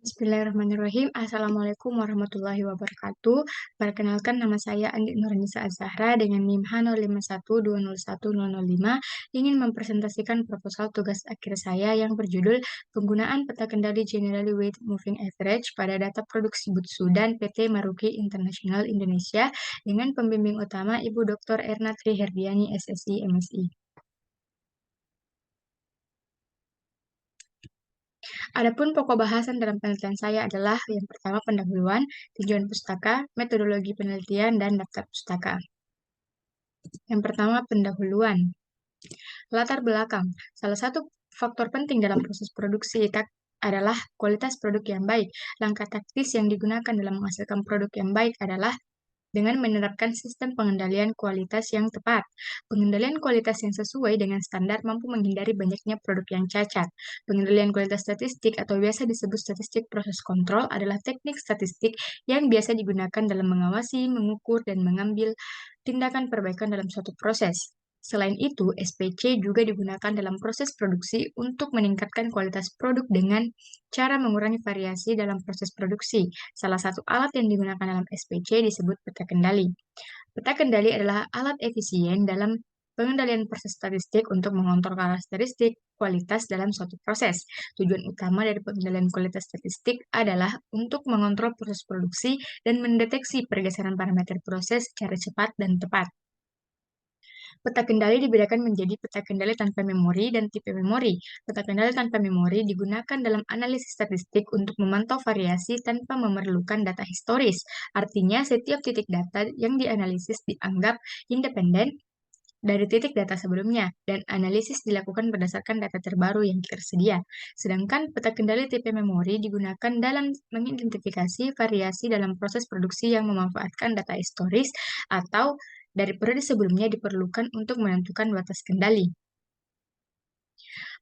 Bismillahirrahmanirrahim. Assalamualaikum warahmatullahi wabarakatuh. Perkenalkan nama saya Andi Nurnisa Azahra dengan NIM H0512010005 ingin mempresentasikan proposal tugas akhir saya yang berjudul Penggunaan Peta Kendali Generally Weight Moving Average pada data produksi Butsu dan PT Maruki International Indonesia dengan pembimbing utama Ibu Dr. Erna Triherdiani SSI MSI. Adapun pokok bahasan dalam penelitian saya adalah yang pertama pendahuluan, tinjauan pustaka, metodologi penelitian, dan daftar pustaka. Yang pertama pendahuluan. Latar belakang. Salah satu faktor penting dalam proses produksi adalah kualitas produk yang baik. Langkah taktis yang digunakan dalam menghasilkan produk yang baik adalah dengan menerapkan sistem pengendalian kualitas yang tepat. Pengendalian kualitas yang sesuai dengan standar mampu menghindari banyaknya produk yang cacat. Pengendalian kualitas statistik atau biasa disebut statistik proses kontrol adalah teknik statistik yang biasa digunakan dalam mengawasi, mengukur, dan mengambil tindakan perbaikan dalam suatu proses. Selain itu, SPC juga digunakan dalam proses produksi untuk meningkatkan kualitas produk dengan cara mengurangi variasi dalam proses produksi. Salah satu alat yang digunakan dalam SPC disebut peta kendali. Peta kendali adalah alat efisien dalam pengendalian proses statistik untuk mengontrol karakteristik kualitas dalam suatu proses. Tujuan utama dari pengendalian kualitas statistik adalah untuk mengontrol proses produksi dan mendeteksi pergeseran parameter proses secara cepat dan tepat. Peta kendali dibedakan menjadi peta kendali tanpa memori dan tipe memori. Peta kendali tanpa memori digunakan dalam analisis statistik untuk memantau variasi tanpa memerlukan data historis. Artinya, setiap titik data yang dianalisis dianggap independen dari titik data sebelumnya, dan analisis dilakukan berdasarkan data terbaru yang tersedia. Sedangkan peta kendali tipe memori digunakan dalam mengidentifikasi variasi dalam proses produksi yang memanfaatkan data historis atau dari periode sebelumnya diperlukan untuk menentukan batas kendali.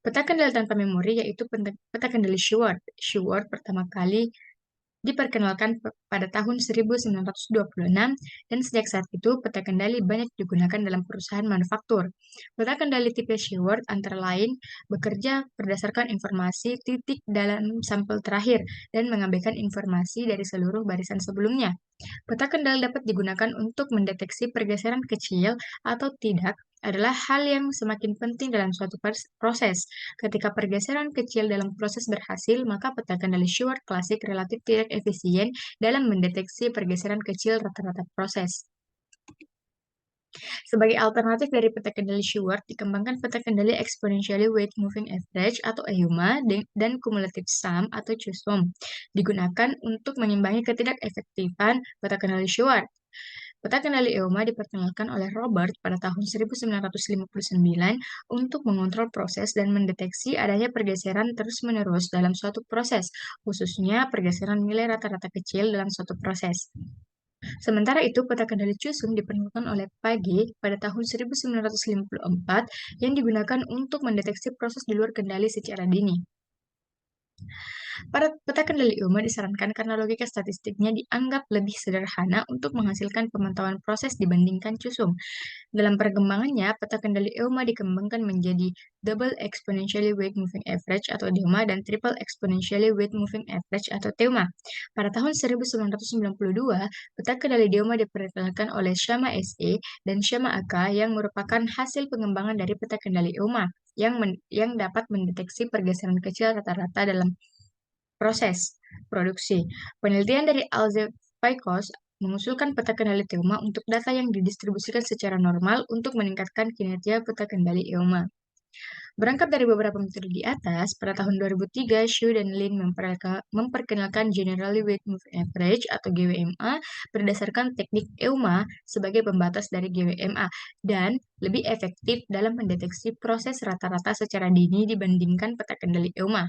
Peta kendali tanpa memori yaitu peta kendali Shewhart. Shewhart pertama kali diperkenalkan pada tahun 1926 dan sejak saat itu peta kendali banyak digunakan dalam perusahaan manufaktur. Peta kendali tipe Shewhart antara lain bekerja berdasarkan informasi titik dalam sampel terakhir dan mengabaikan informasi dari seluruh barisan sebelumnya. Peta kendali dapat digunakan untuk mendeteksi pergeseran kecil atau tidak adalah hal yang semakin penting dalam suatu proses. Ketika pergeseran kecil dalam proses berhasil, maka peta kendali Shewhart klasik relatif tidak efisien dalam mendeteksi pergeseran kecil rata-rata proses. Sebagai alternatif dari peta kendali Shewhart, dikembangkan peta kendali Exponentially Weight Moving Average atau EUMA dan Cumulative Sum atau CUSUM digunakan untuk mengimbangi ketidakefektifan peta kendali Shewhart. Peta kendali EUMA diperkenalkan oleh Robert pada tahun 1959 untuk mengontrol proses dan mendeteksi adanya pergeseran terus-menerus dalam suatu proses, khususnya pergeseran nilai rata-rata kecil dalam suatu proses. Sementara itu, peta kendali Cusum diperkenalkan oleh Page pada tahun 1954 yang digunakan untuk mendeteksi proses di luar kendali secara dini. Pada peta kendali EUMA disarankan karena logika statistiknya dianggap lebih sederhana untuk menghasilkan pemantauan proses dibandingkan CUSUM. Dalam perkembangannya, peta kendali EUMA dikembangkan menjadi Double Exponentially Weight Moving Average atau DEMA dan Triple Exponentially Weight Moving Average atau TEUMA. Pada tahun 1992, peta kendali DEUMA diperkenalkan oleh Shama SE dan Shama AK yang merupakan hasil pengembangan dari peta kendali EUMA yang dapat mendeteksi pergeseran kecil rata-rata dalam proses produksi. Penelitian dari Alze Paikos mengusulkan peta kendali TEUMA untuk data yang didistribusikan secara normal untuk meningkatkan kinerja peta kendali EUMA. Berangkat dari beberapa metode di atas, pada tahun 2003, Xu dan Lin memperkenalkan Generally Weight Moving Average atau GWMA berdasarkan teknik EUMA sebagai pembatas dari GWMA dan lebih efektif dalam mendeteksi proses rata-rata secara dini dibandingkan peta kendali EUMA.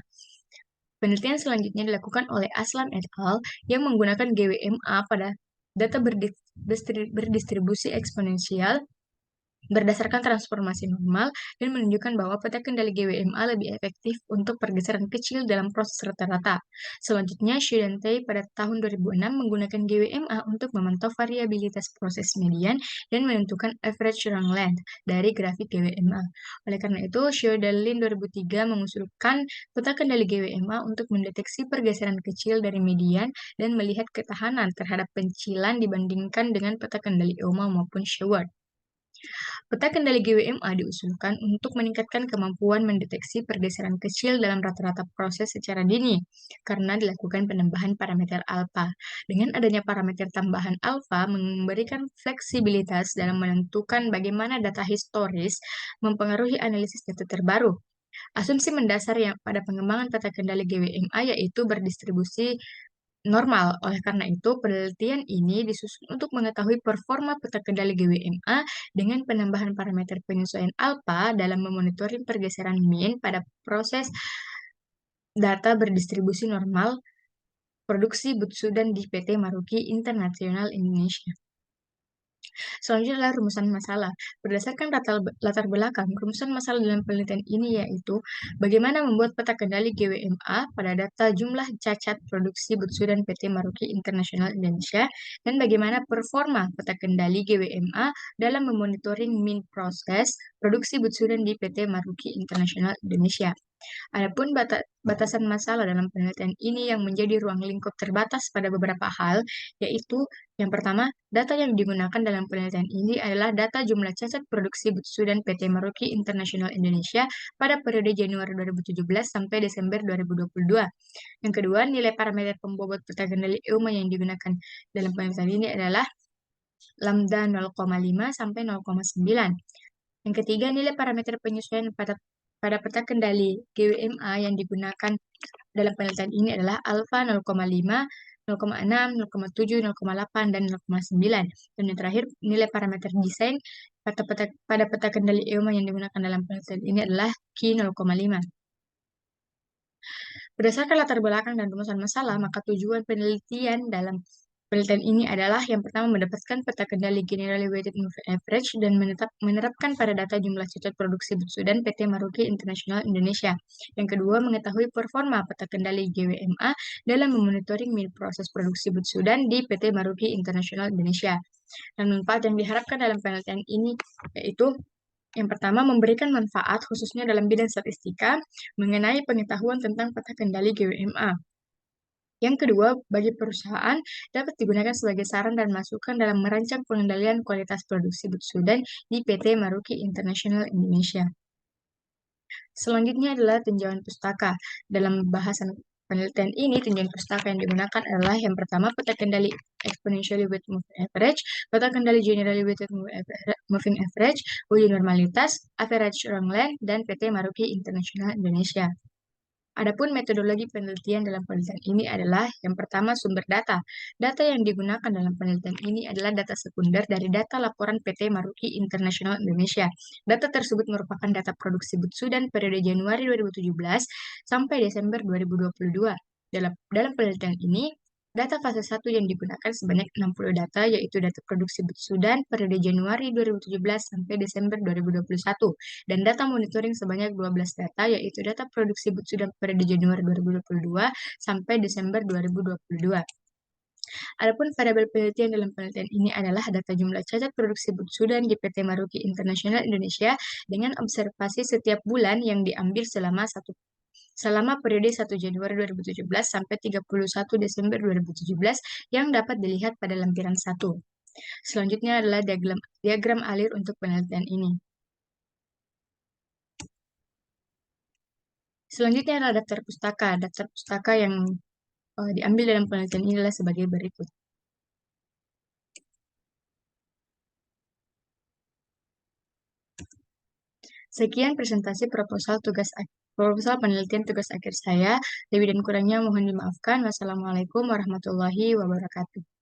Penelitian selanjutnya dilakukan oleh Aslam et al. Yang menggunakan GWMA pada data berdistribusi eksponensial berdasarkan transformasi normal dan menunjukkan bahwa peta kendali GWMA lebih efektif untuk pergeseran kecil dalam proses rata-rata. Selanjutnya, Xu dan Tei pada tahun 2006 menggunakan GWMA untuk memantau variabilitas proses median dan menentukan average run length dari grafik GWMA. Oleh karena itu, Xu dan Lin 2003 mengusulkan peta kendali GWMA untuk mendeteksi pergeseran kecil dari median dan melihat ketahanan terhadap pencilan dibandingkan dengan peta kendali EOMA maupun Sheward. Peta kendali GWMA diusulkan untuk meningkatkan kemampuan mendeteksi pergeseran kecil dalam rata-rata proses secara dini, karena dilakukan penambahan parameter alfa. Dengan adanya parameter tambahan alfa, memberikan fleksibilitas dalam menentukan bagaimana data historis mempengaruhi analisis data terbaru. Asumsi mendasar yang pada pengembangan peta kendali GWMA yaitu berdistribusi normal. Oleh karena itu, penelitian ini disusun untuk mengetahui performa peta kendali GWMA dengan penambahan parameter penyesuaian alfa dalam memonitoring pergeseran mean pada proses data berdistribusi normal produksi Butsudan di PT Maruki International Indonesia. Selanjutnya adalah rumusan masalah. Berdasarkan latar belakang, rumusan masalah dalam penelitian ini yaitu bagaimana membuat peta kendali GWMA pada data jumlah cacat produksi Butsudan PT Maruki International Indonesia dan bagaimana performa peta kendali GWMA dalam memonitoring mean proses produksi Butsudan di PT Maruki International Indonesia. Adapun batasan masalah dalam penelitian ini yang menjadi ruang lingkup terbatas pada beberapa hal, yaitu yang pertama, data yang digunakan dalam penelitian ini adalah data jumlah cacat produksi Butsudan PT Maruki International Indonesia pada periode Januari 2017 sampai Desember 2022. Yang kedua, nilai parameter pembobot peta kendali EUMA yang digunakan dalam penelitian ini adalah lambda 0,5 sampai 0,9. Yang ketiga, nilai parameter penyesuaian pada peta kendali GWMA yang digunakan dalam penelitian ini adalah alfa 0,5, 0,6, 0,7, 0,8, dan 0,9. Dan yang terakhir, nilai parameter desain pada peta kendali EOMA yang digunakan dalam penelitian ini adalah Q 0,5. Berdasarkan latar belakang dan rumusan masalah, maka tujuan penelitian dalam penelitian ini adalah yang pertama mendapatkan peta kendali Generally Weighted Moving Average dan menerapkan pada data jumlah cacat produksi Butsudan PT Maruki International Indonesia. Yang kedua, mengetahui performa peta kendali GWMA dalam memonitoring mean proses produksi Butsudan di PT Maruki International Indonesia. Dan manfaat yang diharapkan dalam penelitian ini yaitu yang pertama, memberikan manfaat khususnya dalam bidang statistika mengenai pengetahuan tentang peta kendali GWMA. Yang kedua, bagi perusahaan dapat digunakan sebagai saran dan masukan dalam merancang pengendalian kualitas produksi Butsudan di PT Maruki International Indonesia. Selanjutnya adalah tinjauan pustaka. Dalam bahasan penelitian ini, tinjauan pustaka yang digunakan adalah yang pertama, peta kendali exponentially weighted moving average, peta kendali generally weighted moving average, uji normalitas, average run length, dan PT Maruki International Indonesia. Adapun metodologi penelitian dalam penelitian ini adalah yang pertama sumber data. Data yang digunakan dalam penelitian ini adalah data sekunder dari data laporan PT Maruki International Indonesia. Data tersebut merupakan data produksi Butsudan periode Januari 2017 sampai Desember 2022. Dalam penelitian ini, data fase 1 yang digunakan sebanyak 60 data, yaitu data produksi Butsudan periode Januari 2017 sampai Desember 2021, dan data monitoring sebanyak 12 data, yaitu data produksi Butsudan periode Januari 2022 sampai Desember 2022. Adapun variabel penelitian dalam penelitian ini adalah data jumlah cacat produksi Butsudan di PT Maruki International Indonesia dengan observasi setiap bulan yang diambil selama periode 1 Januari 2017 sampai 31 Desember 2017 yang dapat dilihat pada lampiran 1. Selanjutnya adalah diagram alir untuk penelitian ini. Selanjutnya adalah daftar pustaka. Daftar pustaka yang diambil dalam penelitian ini adalah sebagai berikut. Sekian presentasi proposal penelitian tugas akhir saya. Lebih dan kurangnya mohon dimaafkan. Wassalamualaikum warahmatullahi wabarakatuh.